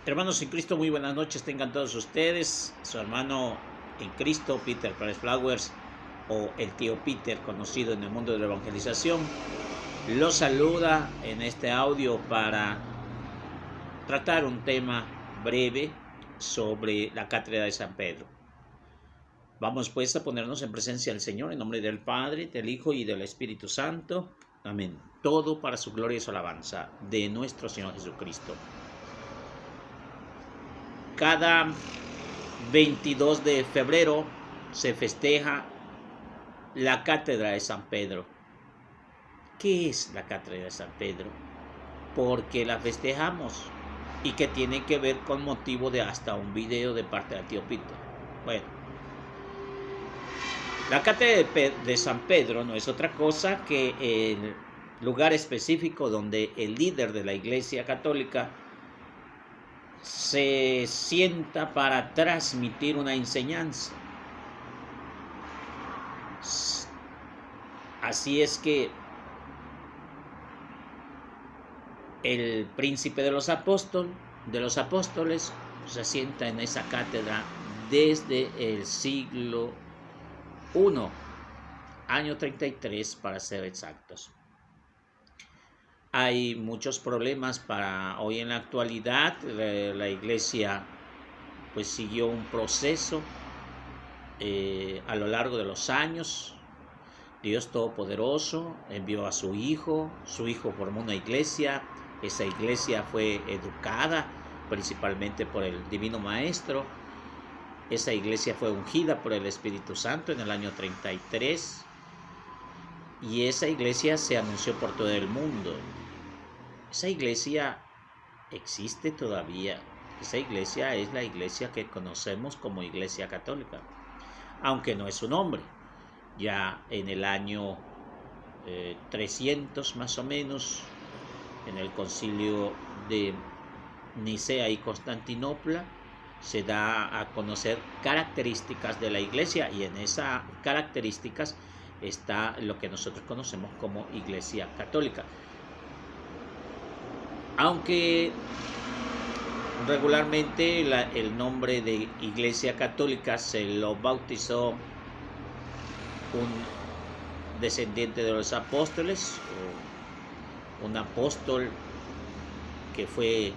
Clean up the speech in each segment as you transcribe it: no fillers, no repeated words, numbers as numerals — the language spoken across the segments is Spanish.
Hermanos en Cristo, muy buenas noches, tengan todos ustedes. Su hermano en Cristo, Peter Pérez Flowers, o el tío Peter, conocido en el mundo de la evangelización, los saluda en este audio para tratar un tema breve sobre la cátedra de San Pedro. Vamos pues a ponernos en presencia del Señor en nombre del Padre, del Hijo y del Espíritu Santo. Amén. Todo para su gloria y su alabanza de nuestro Señor Jesucristo. Cada 22 de febrero se festeja la cátedra de San Pedro. ¿Qué es la cátedra de San Pedro? ¿Por qué la festejamos? ¿Y qué tiene que ver con motivo de hasta un video de parte del tío Peter? Bueno, la cátedra de San Pedro no es otra cosa que el lugar específico donde el líder de la Iglesia Católica se sienta para transmitir una enseñanza. Así es que el príncipe de los apóstoles se sienta en esa cátedra desde el siglo I, año 33 para ser exactos. Hay muchos problemas para hoy en la actualidad. La iglesia pues siguió un proceso a lo largo de los años. Dios Todopoderoso envió a su Hijo formó una iglesia. Esa iglesia fue educada principalmente por el Divino Maestro. Esa iglesia fue ungida por el Espíritu Santo en el año 33 y esa iglesia se anunció por todo el mundo. Esa iglesia existe todavía. Esa iglesia es la iglesia que conocemos como Iglesia Católica, aunque no es su nombre. Ya en el año 300 más o menos, en el concilio de Nicea y Constantinopla, se da a conocer características de la iglesia, y en esas características está lo que nosotros conocemos como Iglesia Católica. Aunque regularmente el nombre de Iglesia Católica se lo bautizó un descendiente de los apóstoles, un apóstol que fue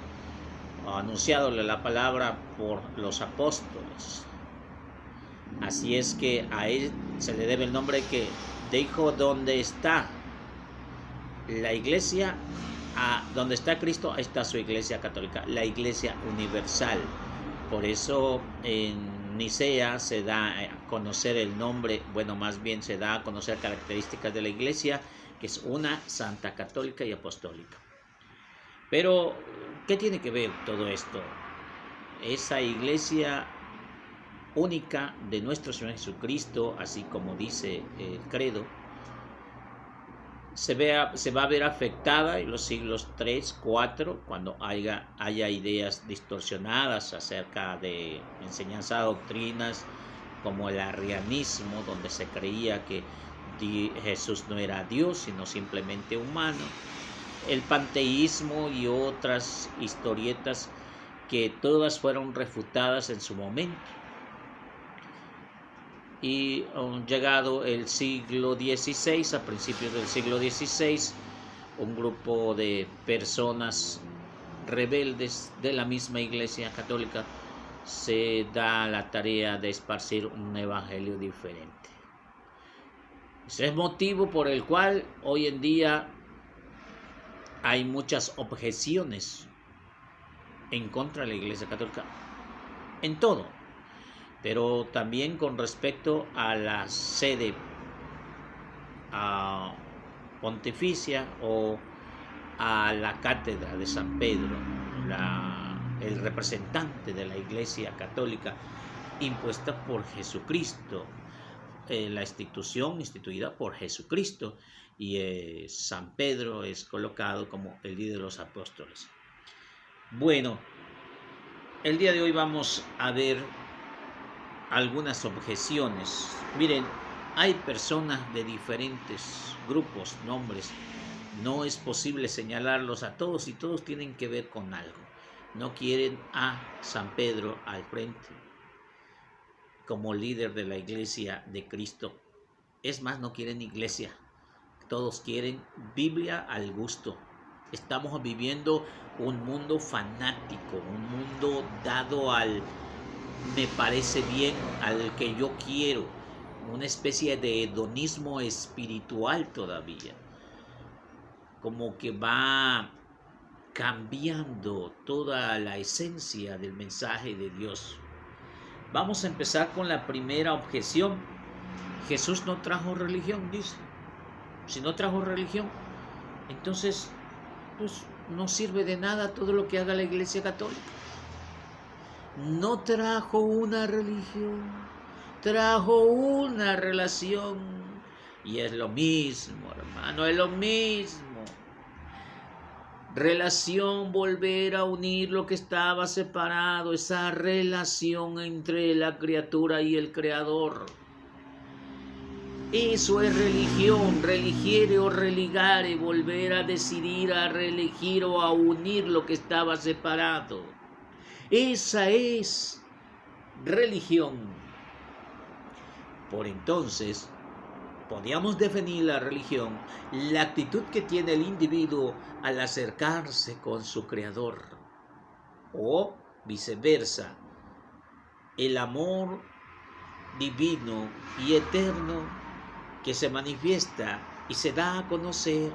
anunciadole la palabra por los apóstoles. Así es que a él se le debe el nombre que dijo: donde está la iglesia, donde está Cristo, ahí está su iglesia católica, la iglesia universal. Por eso en Nicea se da a conocer el nombre, bueno, más bien se da a conocer características de la iglesia, que es una santa, católica y apostólica. Pero, ¿qué tiene que ver todo esto? Esa iglesia única de nuestro Señor Jesucristo, así como dice el credo, se va a ver afectada en los siglos 3, 4, cuando haya ideas distorsionadas acerca de enseñanzas, doctrinas, como el arrianismo, donde se creía que Jesús no era Dios, sino simplemente humano, el panteísmo y otras historietas que todas fueron refutadas en su momento. Y llegado el siglo XVI, a principios del siglo XVI, un grupo de personas rebeldes de la misma Iglesia Católica se da la tarea de esparcir un evangelio diferente. Ese es el motivo por el cual hoy en día hay muchas objeciones en contra de la Iglesia Católica, en todo, pero también con respecto a la sede pontificia o a la cátedra de San Pedro, el representante de la Iglesia Católica impuesta por Jesucristo, la institución instituida por Jesucristo, y San Pedro es colocado como el líder de los apóstoles. Bueno, el día de hoy vamos a ver algunas objeciones. Miren, hay personas de diferentes grupos, nombres. No es posible señalarlos a todos y todos tienen que ver con algo. no quieren a San Pedro al frente como líder de la iglesia de Cristo. Es más, no quieren iglesia. Todos quieren Biblia al gusto. Estamos viviendo un mundo fanático, un mundo dado al me parece bien, al que yo quiero, una especie de hedonismo espiritual todavía, como que va cambiando toda la esencia del mensaje de Dios. Vamos a empezar con la primera objeción. Jesús no trajo religión, dice. Si no trajo religión, entonces pues no sirve de nada todo lo que haga la Iglesia Católica. No trajo una religión, trajo una relación. Y es lo mismo, hermano, es lo mismo. Relación, volver a unir lo que estaba separado, esa relación entre la criatura y el Creador. Eso es religión, religiere o religare, volver a decidir, a reelegir o a unir lo que estaba separado. Esa es religión. Por entonces, podríamos definir la religión, la actitud que tiene el individuo al acercarse con su Creador, o viceversa, el amor divino y eterno que se manifiesta y se da a conocer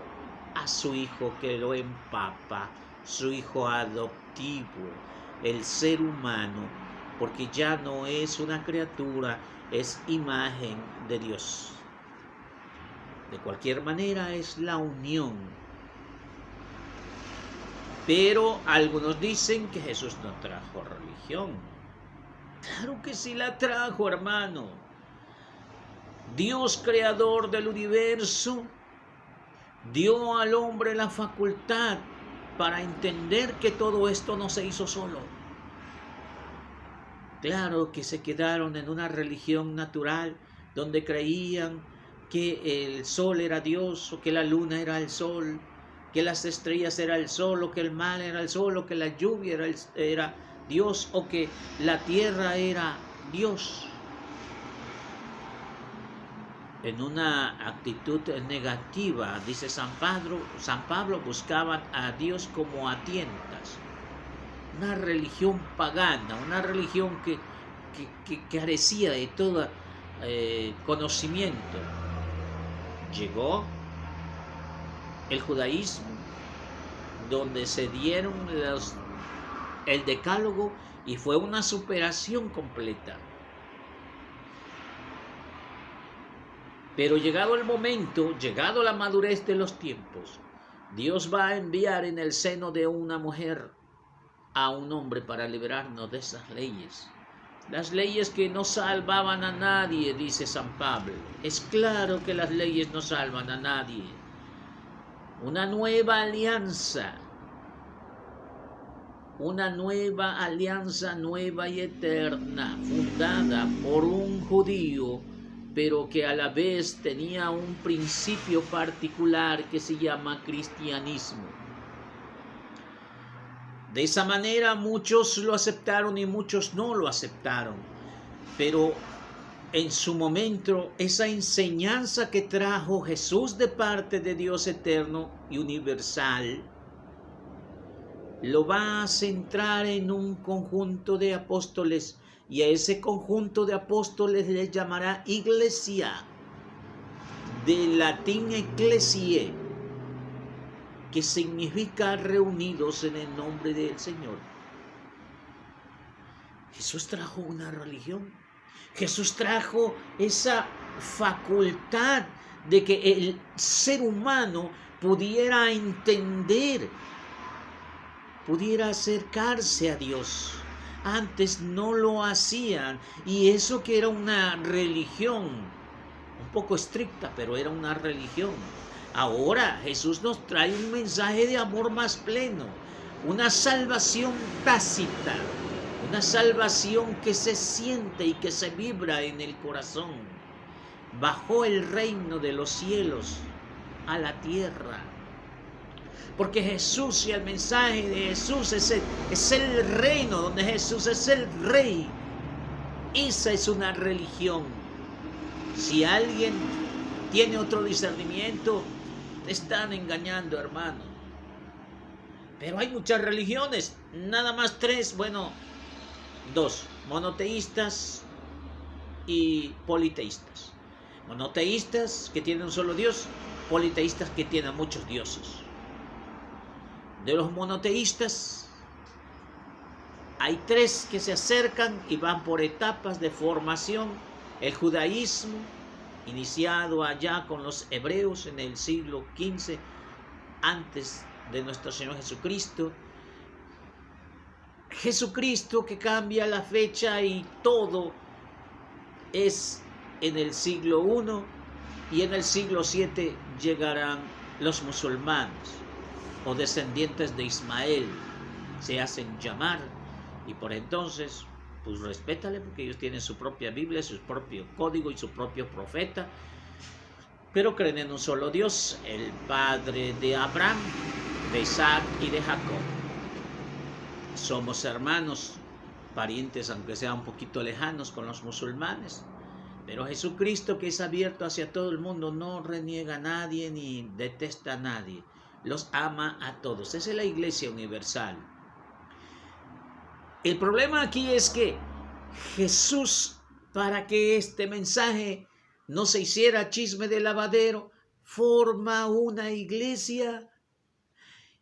a su Hijo que lo empapa, su Hijo adoptivo, el ser humano, porque ya no es una criatura, es imagen de Dios. De cualquier manera es la unión. Pero algunos dicen que Jesús no trajo religión. Claro que sí la trajo, hermano. Dios, creador del universo, dio al hombre la facultad para entender que todo esto no se hizo solo. Claro que se quedaron en una religión natural donde creían que el sol era Dios, o que la luna era el sol, que las estrellas era el sol, o que el mar era el sol, o que la lluvia era Dios, o que la tierra era Dios. En una actitud negativa, dice San Pablo, buscaban a Dios como a tientas. Una religión pagana, una religión que carecía de todo conocimiento. Llegó el judaísmo, donde se dieron el decálogo y fue una superación completa. Pero llegado el momento, llegado la madurez de los tiempos, Dios va a enviar en el seno de una mujer a un hombre para liberarnos de esas leyes. Las leyes que no salvaban a nadie, dice San Pablo. Es claro que las leyes no salvan a nadie. Una nueva alianza, nueva y eterna, fundada por un judío, pero que a la vez tenía un principio particular que se llama cristianismo. De esa manera muchos lo aceptaron y muchos no lo aceptaron, pero en su momento esa enseñanza que trajo Jesús de parte de Dios eterno y universal lo va a centrar en un conjunto de apóstoles, y a ese conjunto de apóstoles le llamará iglesia, del latín ecclesiae, que significa reunidos en el nombre del Señor. Jesús trajo una religión. Jesús trajo esa facultad de que el ser humano pudiera entender, pudiera acercarse a Dios. Antes no lo hacían, y eso que era una religión un poco estricta, pero era una religión. Ahora Jesús nos trae un mensaje de amor más pleno, una salvación tácita, una salvación que se siente y que se vibra en el corazón. Bajó el reino de los cielos a la tierra. Porque Jesús y el mensaje de Jesús es el reino, donde Jesús es el rey. Esa es una religión. Si alguien tiene otro discernimiento, te están engañando, hermano. Pero hay muchas religiones, nada más 3, bueno, 2, monoteístas y politeístas. Monoteístas que tienen un solo Dios, politeístas que tienen muchos dioses. De los monoteístas hay 3 que se acercan y van por etapas de formación. El judaísmo, iniciado allá con los hebreos en el siglo XV antes de nuestro Señor Jesucristo. Jesucristo que cambia la fecha y todo es en el siglo I, y en el siglo VII llegarán los musulmanes o descendientes de Ismael, se hacen llamar, y por entonces pues respétale, porque ellos tienen su propia Biblia, su propio código y su propio profeta, pero creen en un solo Dios, el Padre de Abraham, de Isaac y de Jacob. Somos hermanos, parientes, aunque sean un poquito lejanos, con los musulmanes. Pero Jesucristo, que es abierto hacia todo el mundo, no reniega a nadie ni detesta a nadie. Los ama a todos. Esa es la Iglesia universal. El problema aquí es que Jesús, para que este mensaje no se hiciera chisme de lavadero, forma una iglesia,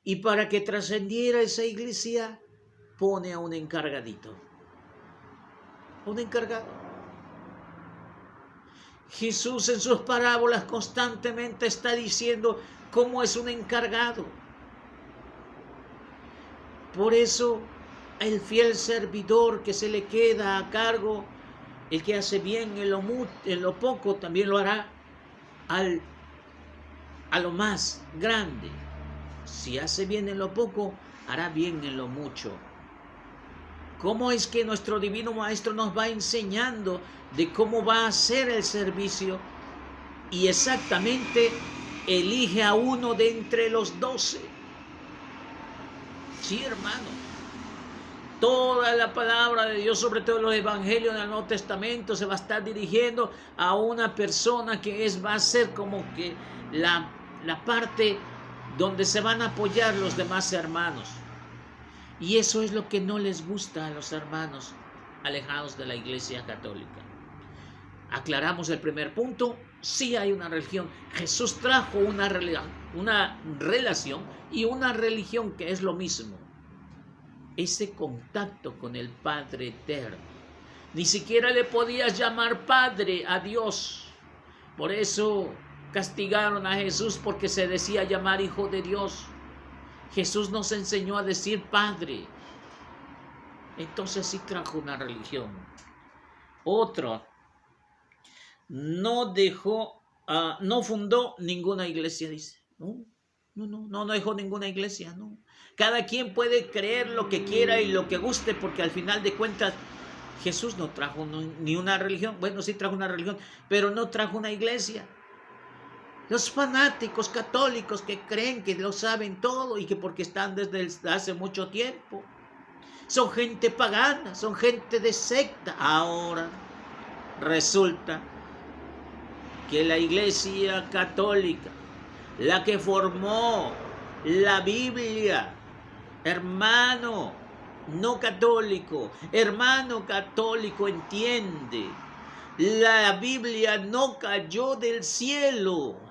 y para que trascendiera esa iglesia pone a un encargadito. Un encargado. Jesús en sus parábolas constantemente está diciendo cómo es un encargado. Por eso el fiel servidor que se le queda a cargo, el que hace bien en lo poco, también lo hará a lo más grande. Si hace bien en lo poco, hará bien en lo mucho. ¿Cómo es que nuestro Divino Maestro nos va enseñando de cómo va a ser el servicio? Y exactamente elige a uno de entre los 12. Sí, hermano. Toda la palabra de Dios, sobre todo los evangelios del Nuevo Testamento, se va a estar dirigiendo a una persona que va a ser como que la parte donde se van a apoyar los demás hermanos. Y eso es lo que no les gusta a los hermanos alejados de la Iglesia Católica. Aclaramos el primer punto. Sí hay una religión. Jesús trajo una relación y una religión que es lo mismo. Ese contacto con el Padre Eterno. Ni siquiera le podías llamar Padre a Dios. Por eso castigaron a Jesús, porque se decía llamar Hijo de Dios. Jesús nos enseñó a decir Padre. Entonces sí trajo una religión. Otro, no fundó ninguna iglesia, dice. No dejó ninguna iglesia, no. Cada quien puede creer lo que quiera y lo que guste, porque al final de cuentas Jesús no trajo ni una religión. Bueno, sí trajo una religión, pero no trajo una iglesia. Los fanáticos católicos que creen que lo saben todo y que porque están desde hace mucho tiempo, son gente pagana, son gente de secta. Ahora resulta que la Iglesia Católica, la que formó la Biblia, hermano no católico, hermano católico, entiende, la Biblia no cayó del cielo.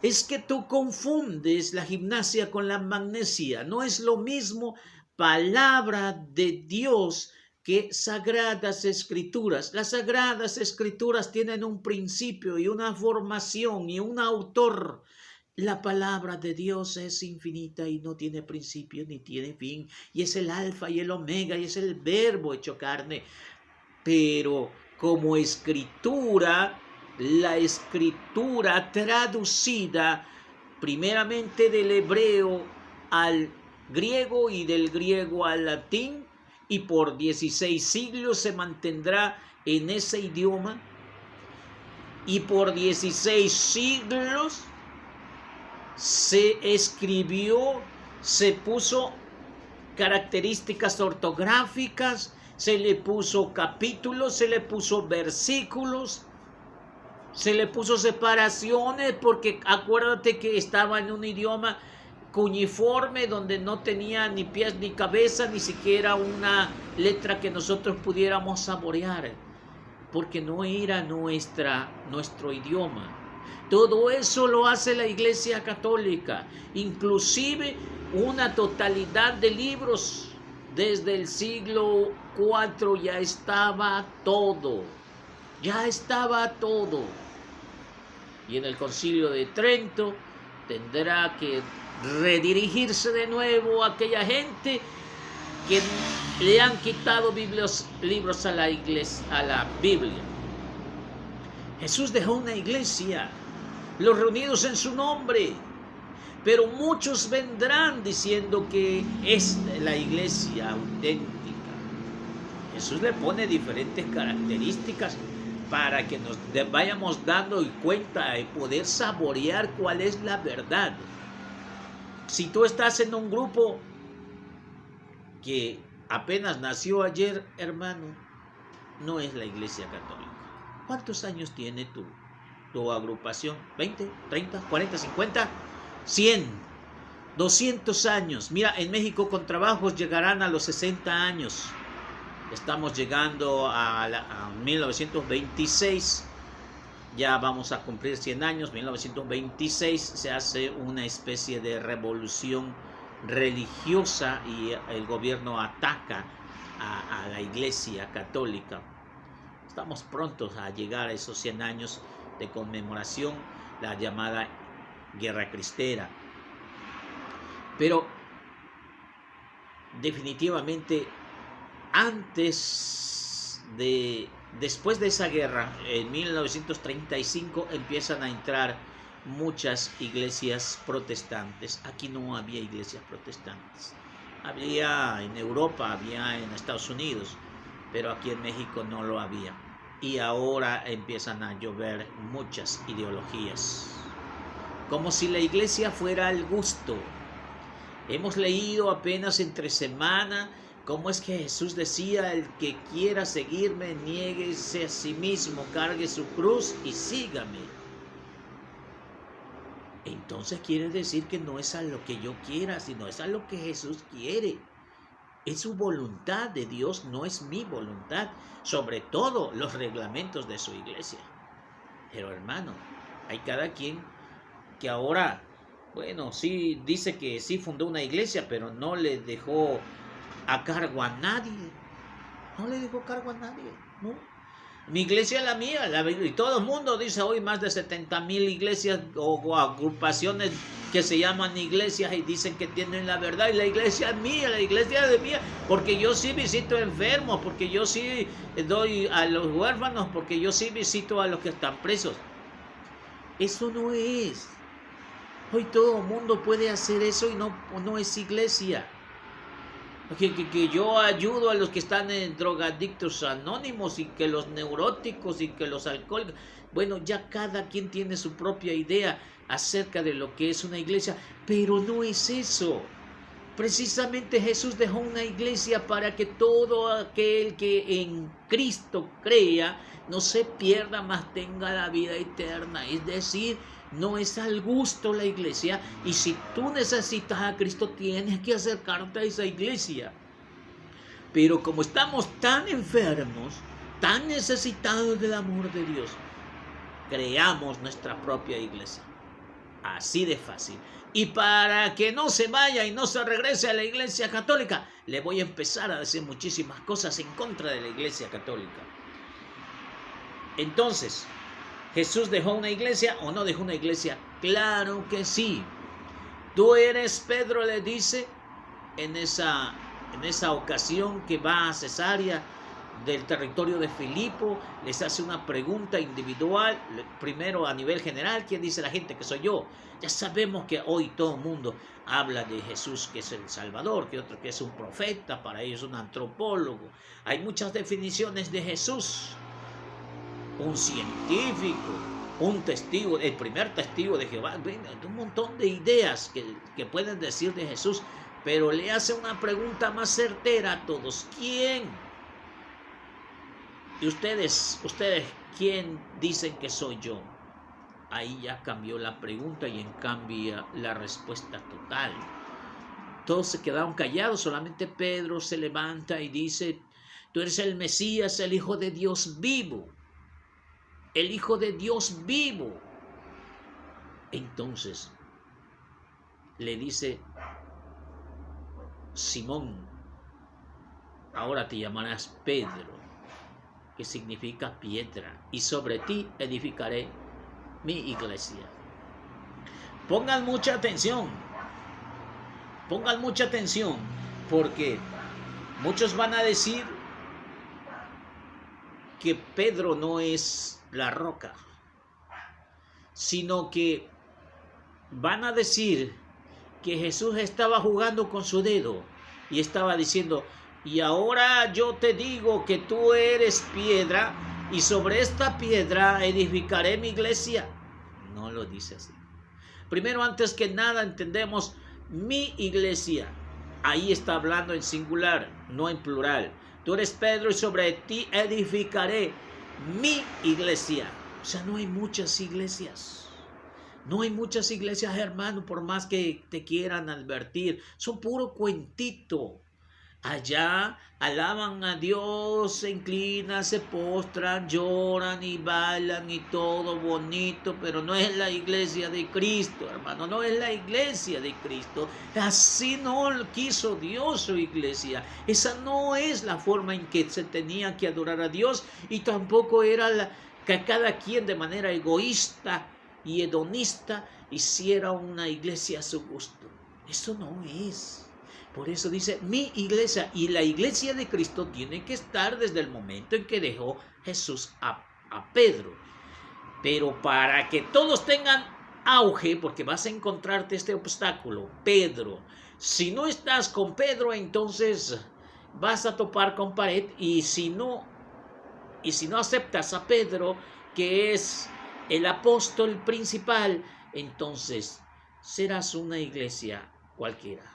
Es que tú confundes la gimnasia con la magnesia. No es lo mismo palabra de Dios que sagradas escrituras. Las sagradas escrituras tienen un principio y una formación y un autor. La palabra de Dios es infinita y no tiene principio ni tiene fin. Y es el alfa y el omega y es el verbo hecho carne. Pero como escritura, la escritura traducida primeramente del hebreo al griego y del griego al latín, y por 16 siglos se mantendrá en ese idioma, y por 16 siglos se escribió, se puso características ortográficas, se le puso capítulos, se le puso versículos, se le puso separaciones, porque acuérdate que estaba en un idioma cuneiforme donde no tenía ni pies ni cabeza, ni siquiera una letra que nosotros pudiéramos saborear, porque no era nuestro idioma. Todo eso lo hace la Iglesia Católica, inclusive una totalidad de libros. Desde el siglo IV ya estaba todo, Y en el Concilio de Trento tendrá que redirigirse de nuevo a aquella gente que le han quitado libros a la iglesia, a la Biblia. Jesús dejó una iglesia, los reunidos en su nombre, pero muchos vendrán diciendo que es la iglesia auténtica. Jesús le pone diferentes características para que nos vayamos dando cuenta y poder saborear cuál es la verdad. Si tú estás en un grupo que apenas nació ayer, hermano, no es la Iglesia Católica. ¿Cuántos años tiene tu agrupación? ¿20, 30, 40, 50, 100, 200 años? Mira, en México con trabajos llegarán a los 60 años. Estamos llegando a 1926. Ya vamos a cumplir 100 años. 1926 se hace una especie de revolución religiosa y el gobierno ataca a la Iglesia Católica. Estamos prontos a llegar a esos 100 años de conmemoración, la llamada Guerra Cristera. Pero definitivamente después de esa guerra, en 1935 empiezan a entrar muchas iglesias protestantes. Aquí no había iglesias protestantes. Había en Europa, había en Estados Unidos, pero aquí en México no lo había. Y ahora empiezan a llover muchas ideologías, como si la iglesia fuera al gusto. Hemos leído apenas entre semana cómo es que Jesús decía: el que quiera seguirme, niéguese a sí mismo, cargue su cruz y sígame. Entonces quiere decir que no es a lo que yo quiera, sino es a lo que Jesús quiere. Es su voluntad de Dios, no es mi voluntad. Sobre todo los reglamentos de su iglesia. Pero hermano, hay cada quien que ahora, bueno, sí dice que sí fundó una iglesia, pero no le dejó a cargo a nadie. No le dejó cargo a nadie, ¿no? Mi iglesia es la mía, y todo el mundo dice hoy más de 70,000 iglesias o agrupaciones que se llaman iglesias y dicen que tienen la verdad, y la iglesia es mía, la iglesia es mía, porque yo sí visito enfermos, porque yo sí doy a los huérfanos, porque yo sí visito a los que están presos. Eso no es. Hoy todo el mundo puede hacer eso y no es iglesia. Que yo ayudo a los que están en drogadictos anónimos, y que los neuróticos y que los alcohólicos. Bueno, ya cada quien tiene su propia idea acerca de lo que es una iglesia, pero no es eso. Precisamente Jesús dejó una iglesia para que todo aquel que en Cristo crea no se pierda, mas tenga la vida eterna. Es decir, no es al gusto la iglesia, y si tú necesitas a Cristo tienes que acercarte a esa iglesia. Pero como estamos tan enfermos, tan necesitados del amor de Dios, creamos nuestra propia iglesia. Así de fácil. Y para que no se vaya y no se regrese a la Iglesia Católica, le voy a empezar a decir muchísimas cosas en contra de la Iglesia Católica. Entonces, ¿Jesús dejó una iglesia o no dejó una iglesia? Claro que sí. Tú eres Pedro, le dice en esa ocasión que va a Cesarea del territorio de Filipo. Les hace una pregunta individual, primero a nivel general: ¿quién dice la gente que soy yo? Ya sabemos que hoy todo el mundo habla de Jesús que es el Salvador, que otro que es un profeta, para ellos un antropólogo. Hay muchas definiciones de Jesús. Un científico, un testigo, el primer testigo de Jehová. Un montón de ideas que pueden decir de Jesús, pero le hace una pregunta más certera a todos. ¿Quién? ¿Y ustedes, quién dicen que soy yo? Ahí ya cambió la pregunta y en cambio la respuesta total. Todos se quedaron callados, solamente Pedro se levanta y dice: tú eres el Mesías, el Hijo de Dios vivo. El Hijo de Dios vivo. Entonces le dice: Simón, ahora te llamarás Pedro, que significa piedra, y sobre ti edificaré mi iglesia. Pongan mucha atención, porque muchos van a decir que Pedro no es la roca, sino que van a decir que Jesús estaba jugando con su dedo y estaba diciendo: y ahora yo te digo que tú eres piedra, y sobre esta piedra edificaré mi iglesia. No lo dice así. Primero, antes que nada, entendemos mi iglesia. Ahí está hablando en singular, no en plural. Tú eres Pedro y sobre ti edificaré mi iglesia. O sea, no hay muchas iglesias. No hay muchas iglesias, hermano, por más que te quieran advertir. Son puro cuentito. Allá alaban a Dios, se inclinan, se postran, lloran y bailan y todo bonito, pero no es la iglesia de Cristo, hermano, no es la iglesia de Cristo. Así no quiso Dios su iglesia. Esa no es la forma en que se tenía que adorar a Dios, y tampoco era que cada quien de manera egoísta y hedonista hiciera una iglesia a su gusto. Eso no es. Por eso dice mi iglesia, y la iglesia de Cristo tiene que estar desde el momento en que dejó Jesús a Pedro. Pero para que todos tengan auge, porque vas a encontrarte este obstáculo, Pedro. Si no estás con Pedro, entonces vas a topar con pared, y si no aceptas a Pedro, que es el apóstol principal, entonces serás una iglesia cualquiera.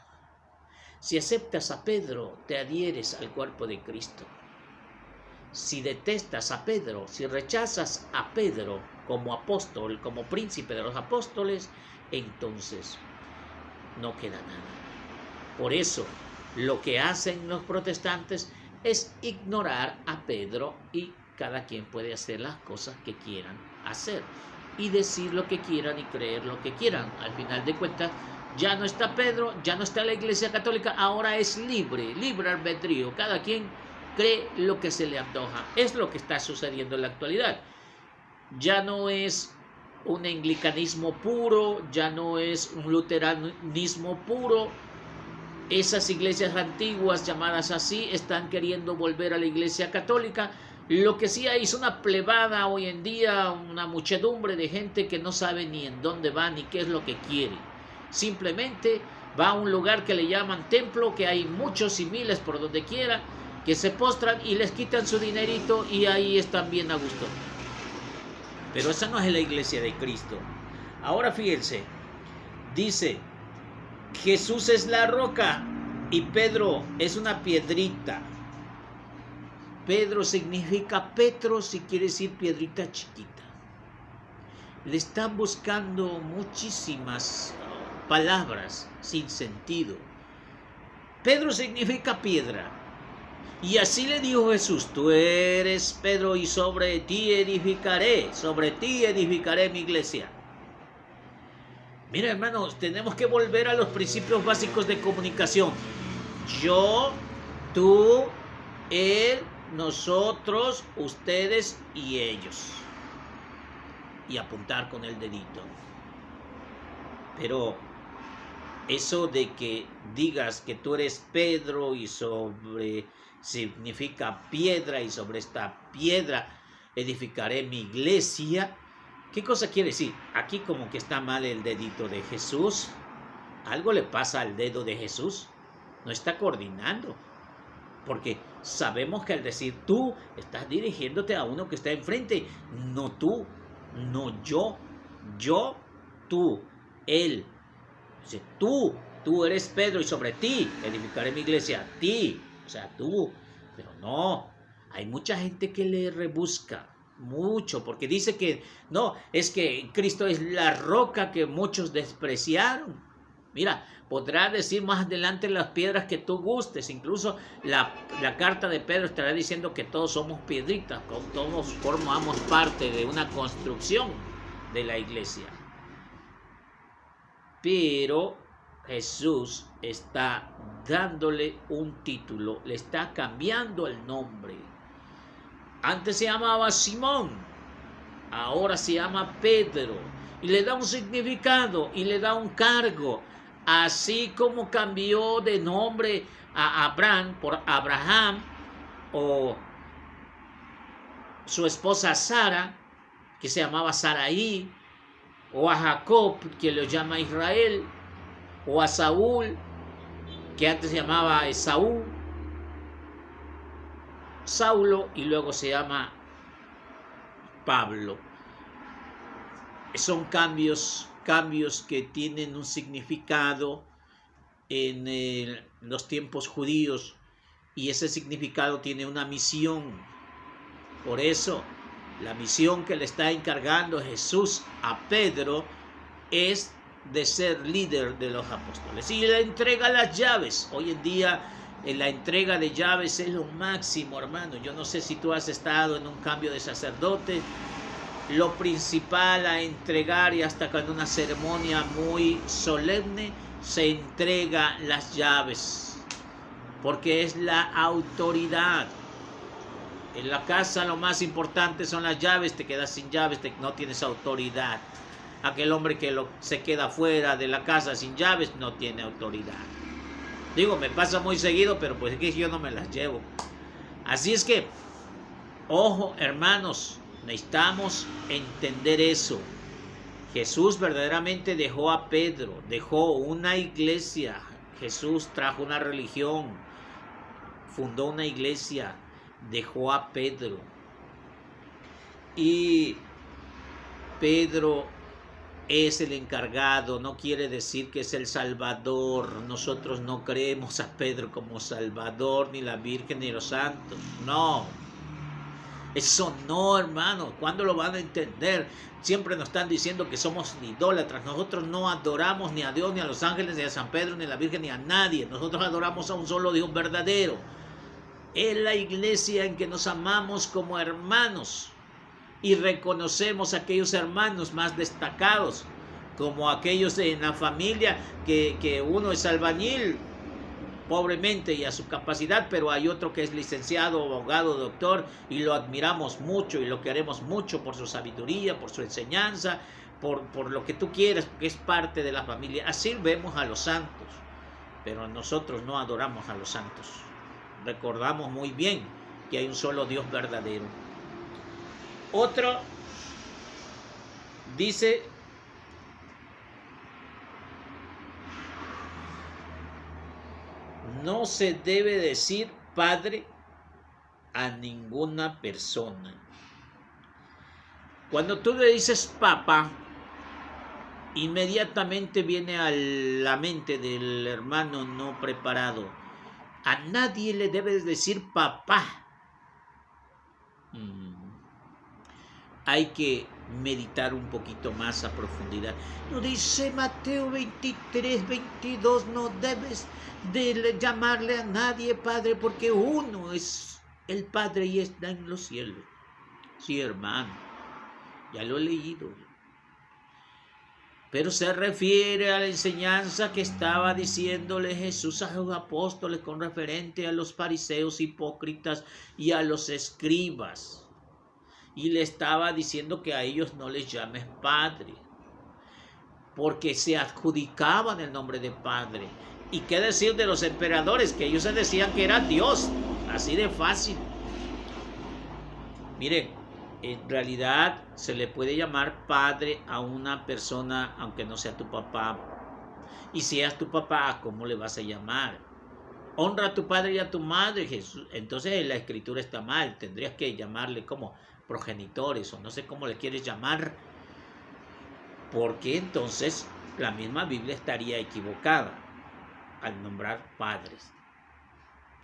Si aceptas a Pedro, te adhieres al cuerpo de Cristo. Si detestas a Pedro, si rechazas a Pedro como apóstol, como príncipe de los apóstoles, entonces no queda nada. Por eso, lo que hacen los protestantes es ignorar a Pedro, y cada quien puede hacer las cosas que quieran hacer y decir lo que quieran y creer lo que quieran. Al final de cuentas, ya no está Pedro, ya no está la Iglesia Católica, ahora es libre albedrío. Cada quien cree lo que se le antoja. Es lo que está sucediendo en la actualidad. Ya no es un anglicanismo puro, ya no es un luteranismo puro. Esas iglesias antiguas, llamadas así, están queriendo volver a la Iglesia Católica. Lo que sí hay es una plebada hoy en día, una muchedumbre de gente que no sabe ni en dónde va ni qué es lo que quiere. Simplemente va a un lugar que le llaman templo, que hay muchos y miles por donde quiera, que se postran y les quitan su dinerito, y ahí están bien a gusto. Pero esa no es la iglesia de Cristo. Ahora fíjense, dice: Jesús es la roca y Pedro es una piedrita. Pedro significa Petros y quiere decir piedrita chiquita. Le están buscando muchísimas palabras sin sentido. Pedro significa piedra. Y así le dijo Jesús: tú eres Pedro y sobre ti edificaré mi iglesia. Mira, hermanos, tenemos que volver a los principios básicos de comunicación. Yo, tú, él, nosotros, ustedes y ellos. Y apuntar con el dedito. Pero eso de que digas que tú eres Pedro y sobre significa piedra, y sobre esta piedra edificaré mi iglesia, ¿qué cosa quiere decir? Aquí como que está mal el dedito de Jesús. Algo le pasa al dedo de Jesús. No está coordinando. Porque sabemos que al decir tú, estás dirigiéndote a uno que está enfrente, no tú. No yo, tú, él. Dice, tú eres Pedro y sobre ti edificaré mi iglesia, a ti, o sea, tú. Pero no, hay mucha gente que le rebusca mucho porque dice que no, es que Cristo es la roca que muchos despreciaron. Mira, podrás decir más adelante las piedras que tú gustes, incluso la carta de Pedro estará diciendo que todos somos piedritas, que todos formamos parte de una construcción de la iglesia. Pero Jesús está dándole un título, le está cambiando el nombre. Antes se llamaba Simón, ahora se llama Pedro, y le da un significado y le da un cargo, así como cambió de nombre a Abraham por Abraham, o su esposa Sara, que se llamaba Saraí, o a Jacob, que lo llama Israel, o a Saúl, que antes se llamaba Esaú, Saulo, y luego se llama Pablo. Son cambios que tienen un significado en los tiempos judíos, y ese significado tiene una misión. Por eso, la misión que le está encargando Jesús a Pedro es de ser líder de los apóstoles. Y le entrega las llaves. Hoy en día la entrega de llaves es lo máximo, hermano. Yo no sé si tú has estado en un cambio de sacerdote. Lo principal a entregar, y hasta con una ceremonia muy solemne, se entrega las llaves. Porque es la autoridad. En la casa lo más importante son las llaves. Te quedas sin llaves, no tienes autoridad. Aquel hombre que se queda fuera de la casa sin llaves no tiene autoridad. Digo, me pasa muy seguido, pero pues es que yo no me las llevo. Así es que, ojo, hermanos, necesitamos entender eso. Jesús verdaderamente dejó a Pedro, dejó una iglesia. Jesús trajo una religión, fundó una iglesia, dejó a Pedro. Y Pedro es el encargado, no quiere decir que es el Salvador. Nosotros no creemos a Pedro como Salvador, ni la Virgen, ni los santos. No. Eso no, hermano. ¿Cuándo lo van a entender? Siempre nos están diciendo que somos idólatras. Nosotros no adoramos ni a Dios, ni a los ángeles, ni a San Pedro, ni a la Virgen, ni a nadie. Nosotros adoramos a un solo Dios verdadero. Es la iglesia en que nos amamos como hermanos y reconocemos a aquellos hermanos más destacados, como aquellos en la familia que uno es albañil, pobremente y a su capacidad, pero hay otro que es licenciado, abogado, doctor, y lo admiramos mucho y lo queremos mucho por su sabiduría, por su enseñanza, por lo que tú quieras, porque es parte de la familia. Así vemos a los santos, pero nosotros no adoramos a los santos. Recordamos muy bien que hay un solo Dios verdadero. Otro dice: no se debe decir padre a ninguna persona. Cuando tú le dices papá, inmediatamente viene a la mente del hermano no preparado: a nadie le debes decir papá. Hay que meditar un poquito más a profundidad. No dice Mateo 23, 22, no debes de llamarle a nadie padre, porque uno es el Padre y está en los cielos. Sí, hermano, ya lo he leído. Pero se refiere a la enseñanza que estaba diciéndole Jesús a los apóstoles con referente a los fariseos hipócritas y a los escribas. Y le estaba diciendo que a ellos no les llames padre, porque se adjudicaban el nombre de padre. ¿Y qué decir de los emperadores? Que ellos se decían que era Dios, así de fácil. Miren, en realidad se le puede llamar padre a una persona aunque no sea tu papá. Y si es tu papá, ¿cómo le vas a llamar? Honra a tu padre y a tu madre, Jesús. Entonces la escritura está mal, tendrías que llamarle como progenitores, o no sé cómo le quieres llamar, porque entonces la misma Biblia estaría equivocada al nombrar padres.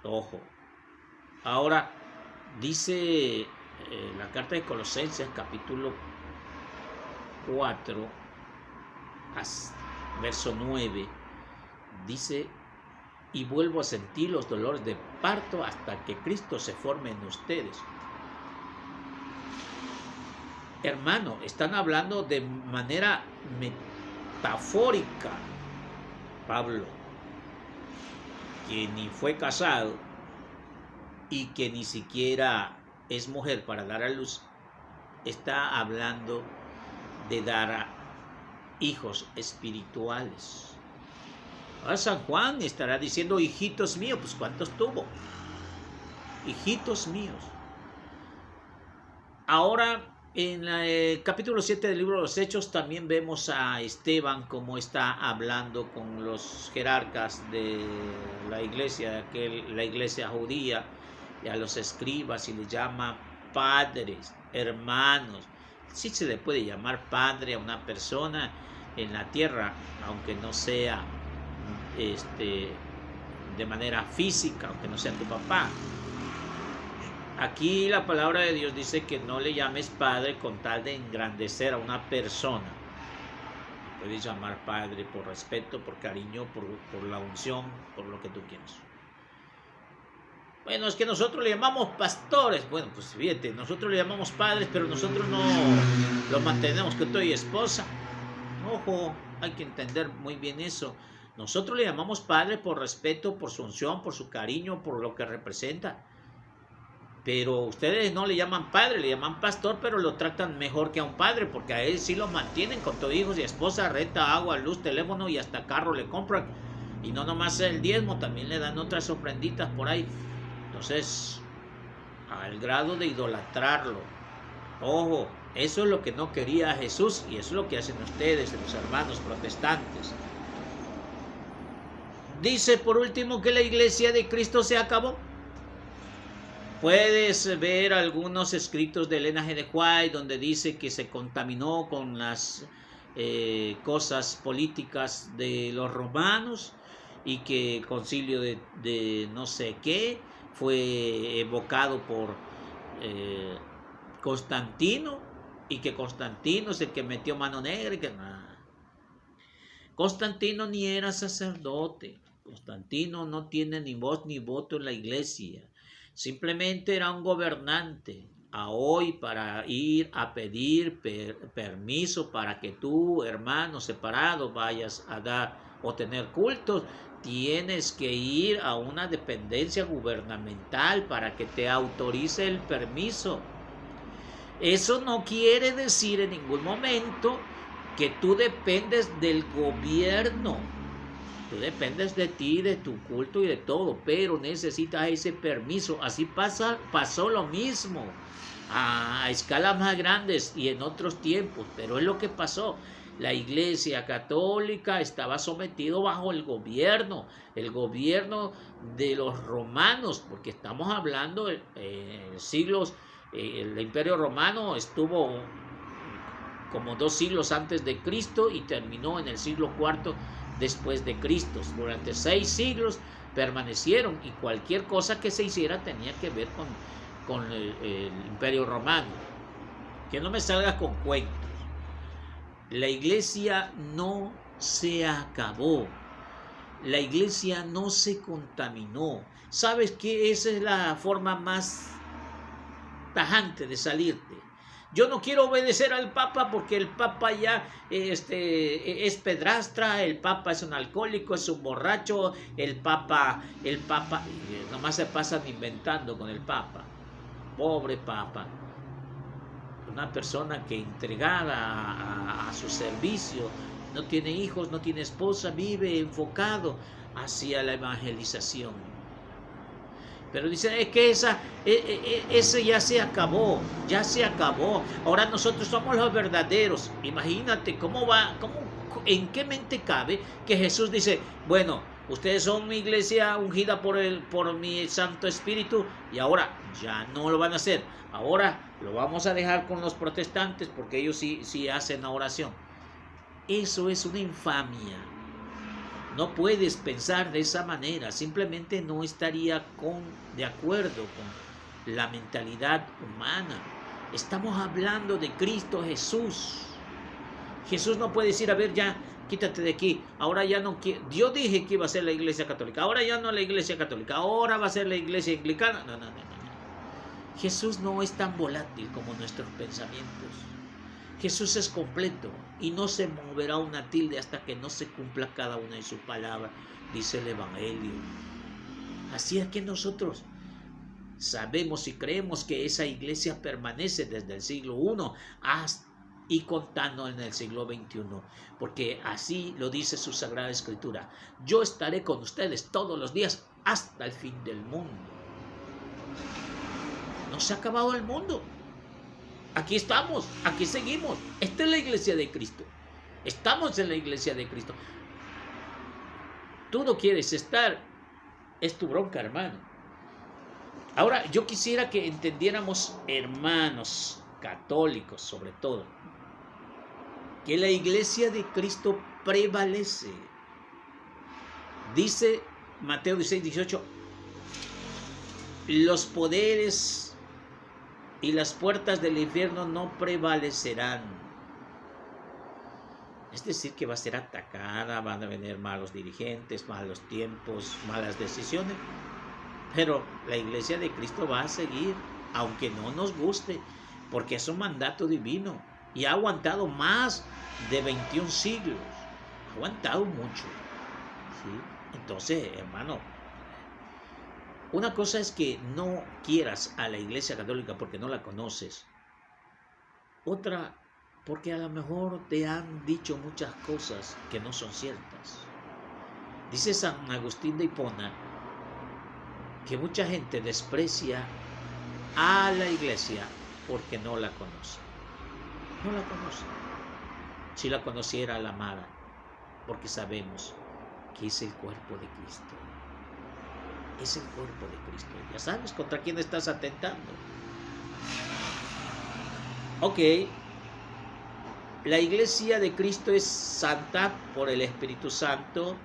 Ojo. Ahora, dice la carta de Colosenses, capítulo 4, verso 9, dice: y vuelvo a sentir los dolores de parto hasta que Cristo se forme en ustedes. Hermano, están hablando de manera metafórica. Pablo, que ni fue casado y que ni siquiera es mujer para dar a luz, está hablando de dar a hijos espirituales. Ahora San Juan estará diciendo: hijitos míos. Pues ¿cuántos tuvo? Hijitos míos. Ahora, en el capítulo 7 del libro de los Hechos, también vemos a Esteban como está hablando con los jerarcas de la iglesia, la iglesia judía, y a los escribas, y les llama padres, hermanos. Sí se le puede llamar padre a una persona en la tierra, aunque no sea de manera física, aunque no sea tu papá. Aquí la palabra de Dios dice que no le llames padre con tal de engrandecer a una persona. Puedes llamar padre por respeto, por cariño, por la unción, por lo que tú quieras. Bueno, es que nosotros le llamamos pastores. Bueno, pues fíjate, nosotros le llamamos padres, pero nosotros no los mantenemos con todo y esposa. Ojo, hay que entender muy bien eso. Nosotros le llamamos padre por respeto, por su unción, por su cariño, por lo que representa. Pero ustedes no le llaman padre, le llaman pastor, pero lo tratan mejor que a un padre, porque a él sí lo mantienen con todo, hijos y esposa, renta, agua, luz, teléfono y hasta carro le compran. Y no nomás el diezmo, también le dan otras ofrenditas por ahí. Entonces, al grado de idolatrarlo. Ojo, eso es lo que no quería Jesús, y eso es lo que hacen ustedes, los hermanos protestantes. Dice por último que la iglesia de Cristo se acabó. Puedes ver algunos escritos de Elena G. de White donde dice que se contaminó con las cosas políticas de los romanos, y que el concilio de no sé qué fue evocado por Constantino, y que Constantino es el que metió mano negra y que nada. Constantino ni era sacerdote. Constantino no tiene ni voz ni voto en la iglesia. Simplemente era un gobernante. A hoy, para ir a pedir permiso para que tú, hermano separado, vayas a dar o tener cultos, tienes que ir a una dependencia gubernamental para que te autorice el permiso. Eso no quiere decir en ningún momento que tú dependes del gobierno. Tú dependes de ti, de tu culto y de todo, pero necesitas ese permiso. Así pasó lo mismo a escalas más grandes y en otros tiempos, pero es lo que pasó. La iglesia católica estaba sometido bajo el gobierno de los romanos, porque estamos hablando siglos. El Imperio Romano estuvo como 2 siglos antes de Cristo y terminó en el siglo IV después de Cristo. Durante 6 siglos permanecieron, y cualquier cosa que se hiciera tenía que ver con el Imperio Romano. Que no me salga con cuentos. La iglesia no se acabó. La iglesia no se contaminó. ¿Sabes qué? Esa es la forma más tajante de salirte. Yo no quiero obedecer al Papa porque el Papa ya es pedrastra, el Papa es un alcohólico, es un borracho, el Papa, nomás se pasan inventando con el Papa. Pobre Papa. Una persona que entregada a su servicio, no tiene hijos, no tiene esposa, vive enfocado hacia la evangelización. Pero dice, es que ese ya se acabó, ya se acabó. Ahora nosotros somos los verdaderos. Imagínate en qué mente cabe que Jesús dice, bueno, Ustedes son mi iglesia ungida por mi Santo Espíritu y ahora ya no lo van a hacer. Ahora lo vamos a dejar con los protestantes porque ellos sí hacen la oración. Eso es una infamia. No puedes pensar de esa manera. Simplemente no estaría de acuerdo con la mentalidad humana. Estamos hablando de Cristo Jesús. Jesús no puede decir, a ver, ya, quítate de aquí. Ahora ya no quiero. Yo dije que iba a ser la iglesia católica. Ahora ya no la iglesia católica. Ahora va a ser la iglesia anglicana. No. Jesús no es tan volátil como nuestros pensamientos. Jesús es completo y no se moverá una tilde hasta que no se cumpla cada una de sus palabras, dice el Evangelio. Así es que nosotros sabemos y creemos que esa iglesia permanece desde el siglo I y contando en el siglo XXI, porque así lo dice su Sagrada Escritura. Yo estaré con ustedes todos los días hasta el fin del mundo. No se ha acabado el mundo. Aquí estamos, aquí seguimos. Esta es la iglesia de Cristo. Estamos en la iglesia de Cristo. Tú no quieres estar, es tu bronca, hermano. Ahora, yo quisiera que entendiéramos, hermanos católicos sobre todo, que la iglesia de Cristo prevalece. Dice Mateo 16:18, los poderes y las puertas del infierno no prevalecerán. Es decir, que va a ser atacada, van a venir malos dirigentes, malos tiempos, malas decisiones. Pero la iglesia de Cristo va a seguir, aunque no nos guste, porque es un mandato divino y ha aguantado más de 21 siglos. Ha aguantado mucho. ¿Sí? Entonces, hermano, una cosa es que no quieras a la iglesia católica porque no la conoces. Otra, porque a lo mejor te han dicho muchas cosas que no son ciertas. Dice San Agustín de Hipona que mucha gente desprecia a la iglesia porque no la conoce. No la conoce. Si la conociera, la amara, porque sabemos que es el cuerpo de Cristo. Es el cuerpo de Cristo. Ya sabes contra quién estás atentando. Ok. La iglesia de Cristo es santa por el Espíritu Santo,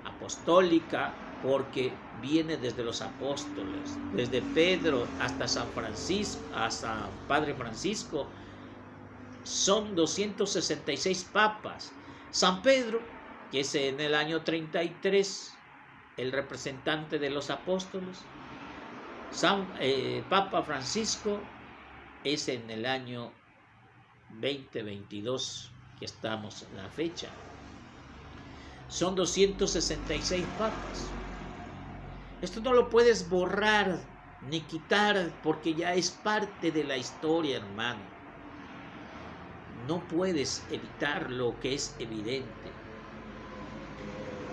apostólica porque viene desde los apóstoles, desde Pedro hasta San Francisco, hasta Padre Francisco. Son 266 papas. San Pedro, que es en el año 33, el representante de los apóstoles. Papa Francisco es en el año 2022 que estamos en la fecha. Son 266 papas. Esto no lo puedes borrar ni quitar porque ya es parte de la historia, hermano. No puedes evitar lo que es evidente.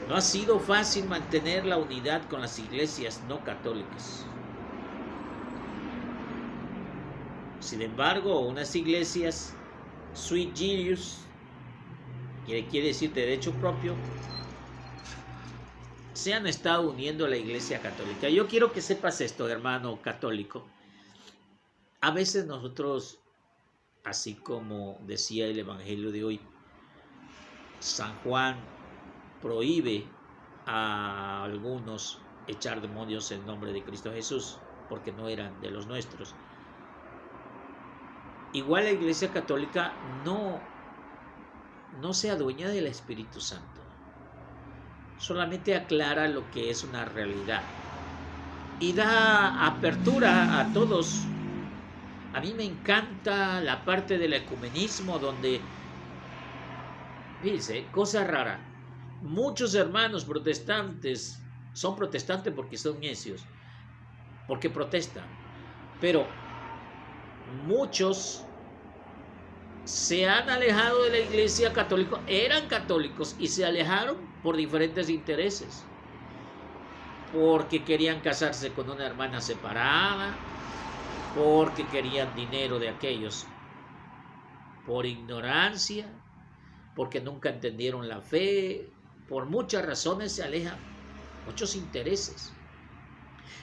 No ha sido fácil mantener la unidad con las iglesias no católicas. Sin embargo, unas iglesias sui generis, que quiere decir derecho propio, se han estado uniendo a la iglesia católica. Yo quiero que sepas esto, hermano católico. A veces nosotros, así como decía el Evangelio de hoy, San Juan prohíbe a algunos echar demonios en nombre de Cristo Jesús, porque no eran de los nuestros. Igual la Iglesia Católica no se adueña del Espíritu Santo. Solamente aclara lo que es una realidad y da apertura a todos. A mí me encanta la parte del ecumenismo donde, fíjense, cosa rara, muchos hermanos protestantes son protestantes porque son necios, porque protestan, pero muchos se han alejado de la iglesia católica, eran católicos y se alejaron por diferentes intereses, porque querían casarse con una hermana separada, porque querían dinero de aquellos, por ignorancia, porque nunca entendieron la fe, por muchas razones se alejan. muchos intereses.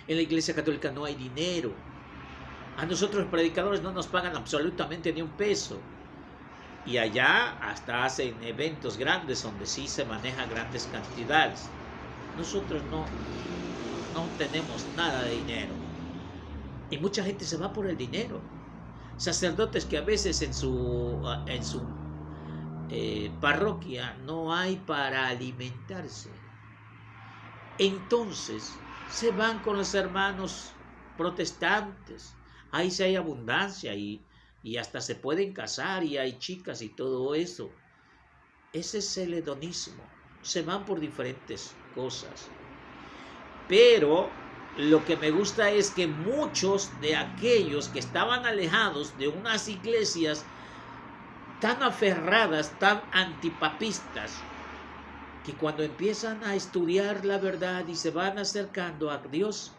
En la Iglesia Católica no hay dinero. A nosotros los predicadores no nos pagan absolutamente ni un peso. Y allá hasta hacen eventos grandes donde sí se manejan grandes cantidades. Nosotros no tenemos nada de dinero. Y mucha gente se va por el dinero. Sacerdotes que a veces en su parroquia no hay para alimentarse. Entonces se van con los hermanos protestantes. Ahí sí hay abundancia y hasta se pueden casar y hay chicas y todo eso. Ese es el hedonismo. Se van por diferentes cosas. Pero lo que me gusta es que muchos de aquellos que estaban alejados de unas iglesias tan aferradas, tan antipapistas, que cuando empiezan a estudiar la verdad y se van acercando a Dios,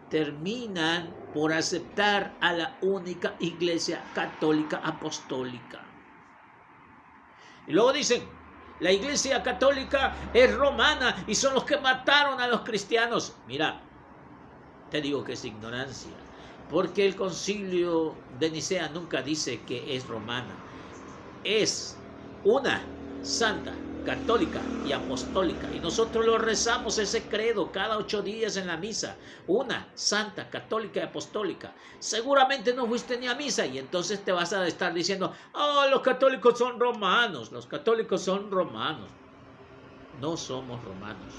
terminan por aceptar a la única iglesia católica apostólica. Y luego dicen, la iglesia católica es romana y son los que mataron a los cristianos. Mira, te digo que es ignorancia, porque el concilio de Nicea nunca dice que es romana. Es una santa, católica y apostólica, y nosotros lo rezamos ese credo cada 8 días en la misa, una santa, católica y apostólica. Seguramente no fuiste ni a misa y entonces te vas a estar diciendo, los católicos son romanos, los católicos son romanos. No somos romanos.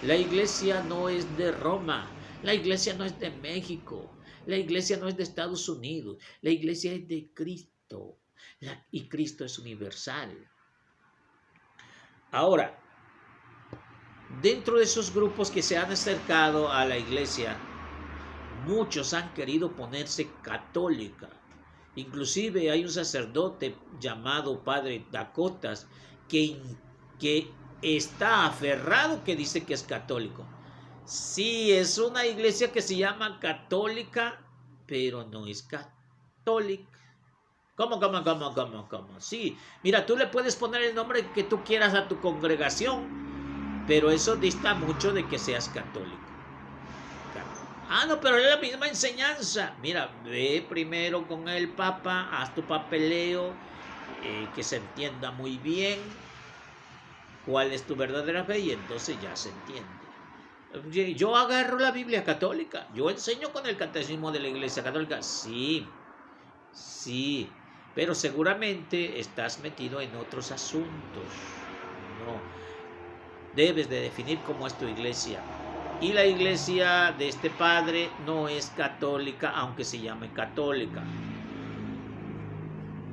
La iglesia no es de Roma, la iglesia no es de México, la iglesia no es de Estados Unidos, la iglesia es de Cristo, y Cristo es universal. Ahora, dentro de esos grupos que se han acercado a la iglesia, muchos han querido ponerse católica. Inclusive hay un sacerdote llamado Padre Dakotas que está aferrado, que dice que es católico. Sí, es una iglesia que se llama católica, pero no es católica. ¿Cómo? Sí, mira, tú le puedes poner el nombre que tú quieras a tu congregación, pero eso dista mucho de que seas católico. No, pero es la misma enseñanza. Mira, ve primero con el Papa, haz tu papeleo, que se entienda muy bien cuál es tu verdadera fe y entonces ya se entiende. Yo agarro la Biblia católica, yo enseño con el catecismo de la Iglesia Católica, sí, pero seguramente estás metido en otros asuntos. No, debes de definir cómo es tu iglesia. Y la iglesia de este padre no es católica, aunque se llame católica.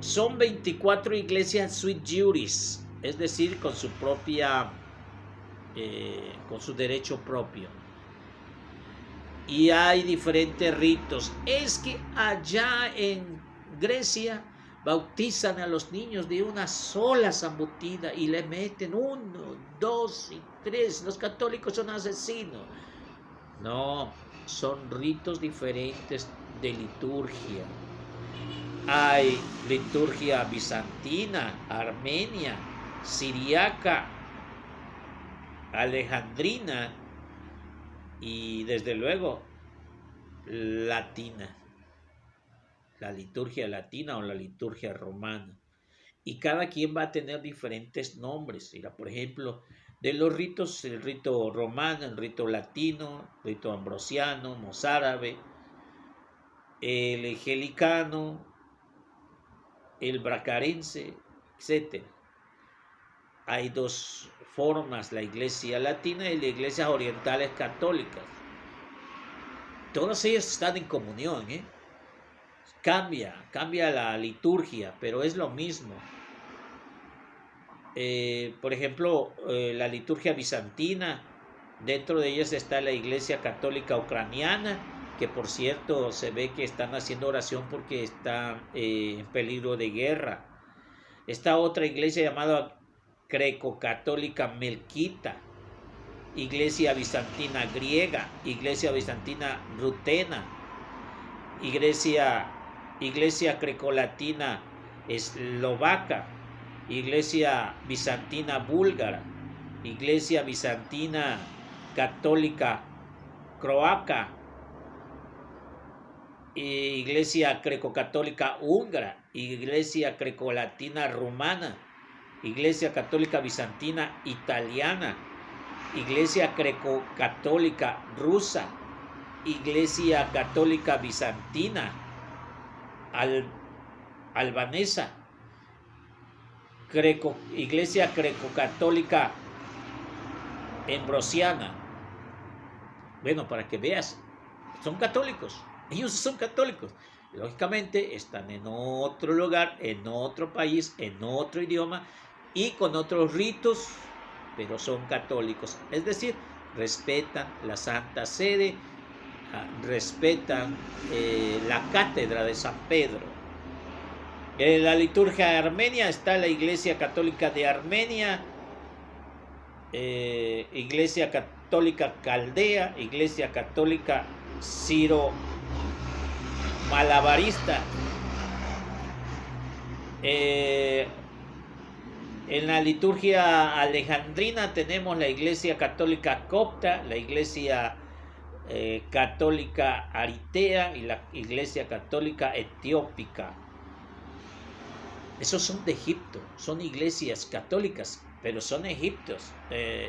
Son 24 iglesias sui juris, es decir, con su propia, con su derecho propio. Y hay diferentes ritos. Es que allá en Grecia bautizan a los niños de una sola zambutida y le meten 1, 2 y 3. Los católicos son asesinos. No, son ritos diferentes de liturgia. Hay liturgia bizantina, armenia, siriaca, alejandrina y desde luego latina. La liturgia latina o la liturgia romana. Y cada quien va a tener diferentes nombres. Mira, por ejemplo, de los ritos, el rito romano, el rito latino, el rito ambrosiano, mozárabe, el angelicano, el bracarense, etc. Hay 2 formas, la iglesia latina y la iglesia orientales católicas. Todos ellos están en comunión, Cambia la liturgia, pero es lo mismo. Por ejemplo, la liturgia bizantina, dentro de ellas está la iglesia católica ucraniana, que por cierto se ve que están haciendo oración porque están en peligro de guerra. Esta otra iglesia llamada greco-católica melquita, iglesia bizantina griega, iglesia bizantina rutena, iglesia grecolatina eslovaca, iglesia bizantina búlgara, iglesia bizantina Católica Croata, Iglesia Greco-Católica Húngara, Iglesia Greco-Latina Rumana, Iglesia Católica Bizantina Italiana, Iglesia Greco-Católica Rusa, Iglesia Católica Bizantina Albanesa, Iglesia Greco-Católica Ambrosiana. Bueno, para que veas, son católicos, ellos son católicos. Lógicamente están en otro lugar, en otro país, en otro idioma y con otros ritos, pero son católicos. Es decir, respetan la Santa Sede, respetan la cátedra de San Pedro. En la liturgia de Armenia está la Iglesia Católica de Armenia, Iglesia Católica Caldea, Iglesia Católica Ciro Malabarista. En la liturgia alejandrina tenemos la Iglesia Católica Copta, la Iglesia Católica Aritea y la Iglesia Católica Etiópica. Esos son de Egipto, son iglesias católicas, pero son egipcios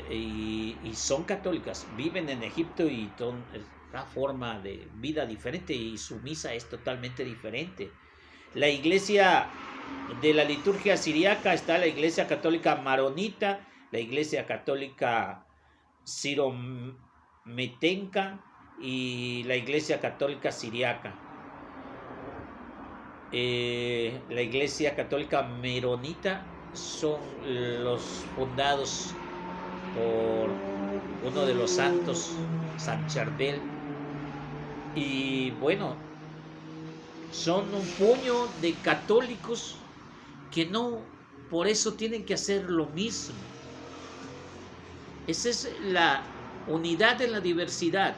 y son católicas, viven en Egipto y son una forma de vida diferente y su misa es totalmente diferente. La iglesia de la liturgia siriaca está la Iglesia Católica Maronita, la Iglesia Católica Sirometenca y la Iglesia Católica Siriaca. La Iglesia Católica Meronita son los fundados por uno de los santos, San Charbel. Y bueno, son un puño de católicos que no por eso tienen que hacer lo mismo. Esa es la unidad en la diversidad.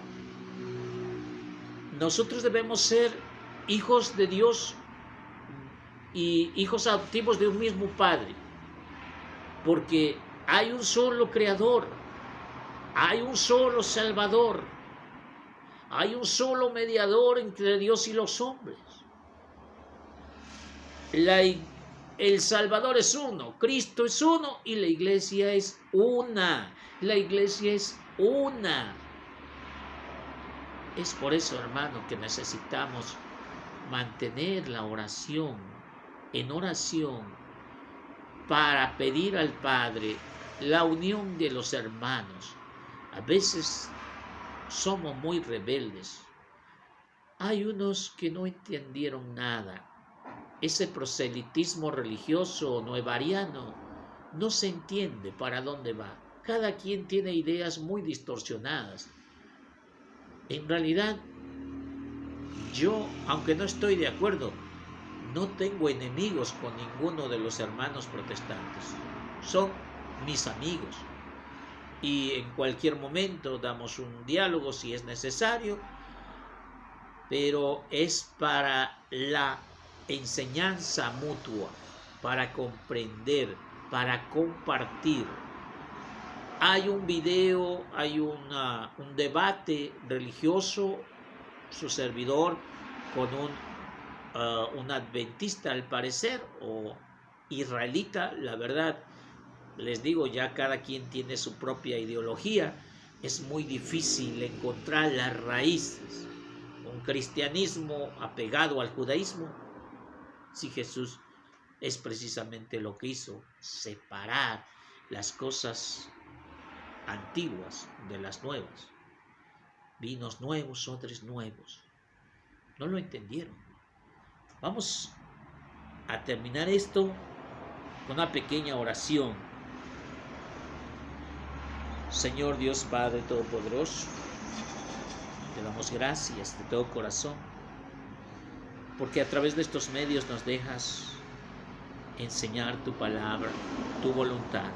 Nosotros debemos ser hijos de Dios y hijos adoptivos de un mismo Padre, porque hay un solo Creador, hay un solo Salvador, hay un solo mediador entre Dios y los hombres. El Salvador es uno, Cristo es uno y la iglesia es una. La iglesia es una. Es por eso, hermano, que necesitamos mantener la oración, en oración, para pedir al Padre la unión de los hermanos. A veces somos muy rebeldes. Hay unos que no entendieron nada. Ese proselitismo religioso nuevariano no se entiende para dónde va. Cada quien tiene ideas muy distorsionadas. En realidad, yo, aunque no estoy de acuerdo, no tengo enemigos con ninguno de los hermanos protestantes. Son mis amigos. Y en cualquier momento damos un diálogo si es necesario, pero es para la enseñanza mutua, para comprender, para compartir. Hay un video, hay un debate religioso, su servidor con un adventista al parecer, o israelita, la verdad, les digo, ya cada quien tiene su propia ideología, es muy difícil encontrar las raíces. Un cristianismo apegado al judaísmo, si Jesús es precisamente lo que hizo, separar las cosas antiguas de las nuevas, vinos nuevos, odres nuevos. No lo entendieron. Vamos a terminar esto con una pequeña oración. Señor Dios Padre Todopoderoso, te damos gracias de todo corazón, porque a través de estos medios nos dejas enseñar tu palabra, tu voluntad.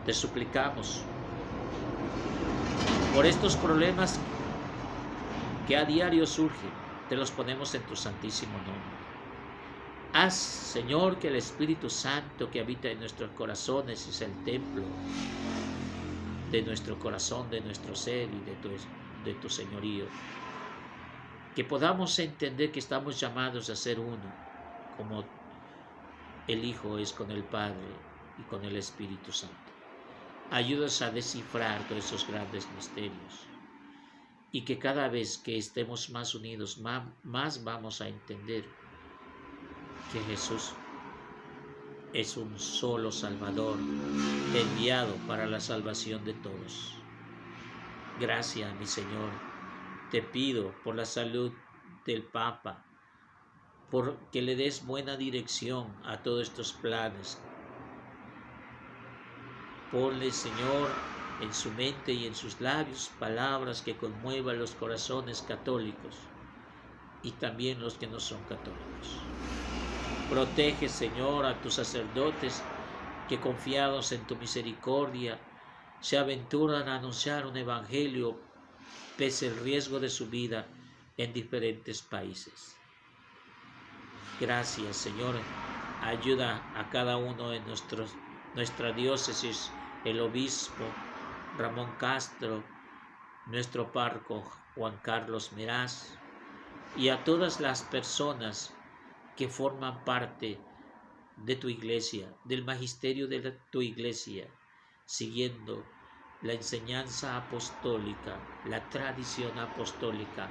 Te suplicamos por estos problemas que a diario surgen, te los ponemos en tu santísimo nombre. Haz, Señor, que el Espíritu Santo que habita en nuestros corazones, es el templo de nuestro corazón, de nuestro ser y de tu señorío. Que podamos entender que estamos llamados a ser uno, como el Hijo es con el Padre y con el Espíritu Santo. Ayúdanos a descifrar todos esos grandes misterios y que cada vez que estemos más unidos, más vamos a entender que Jesús es un solo Salvador enviado para la salvación de todos. Gracias, mi Señor. Te pido por la salud del Papa, por que le des buena dirección a todos estos planes. Ponle, Señor, en su mente y en sus labios palabras que conmuevan los corazones católicos y también los que no son católicos. Protege, Señor, a tus sacerdotes que, confiados en tu misericordia, se aventuran a anunciar un evangelio pese el riesgo de su vida en diferentes países. Gracias, Señor. Ayuda a cada uno de nuestra diócesis, el obispo Ramón Castro, nuestro párroco Juan Carlos Meraz, y a todas las personas que forman parte de tu iglesia, del magisterio de tu iglesia, siguiendo la enseñanza apostólica, la tradición apostólica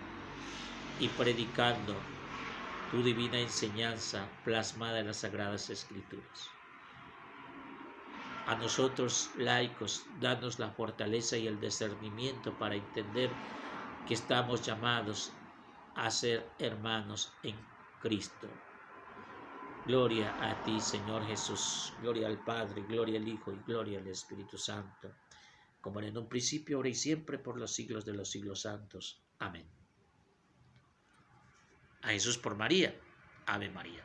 y predicando tu divina enseñanza plasmada en las Sagradas Escrituras. A nosotros, laicos, danos la fortaleza y el discernimiento para entender que estamos llamados a ser hermanos en Cristo. Gloria a ti, Señor Jesús. Gloria al Padre, gloria al Hijo y gloria al Espíritu Santo, como era en un principio, ahora y siempre, por los siglos de los siglos santos. Amén. A Jesús por María. Ave María.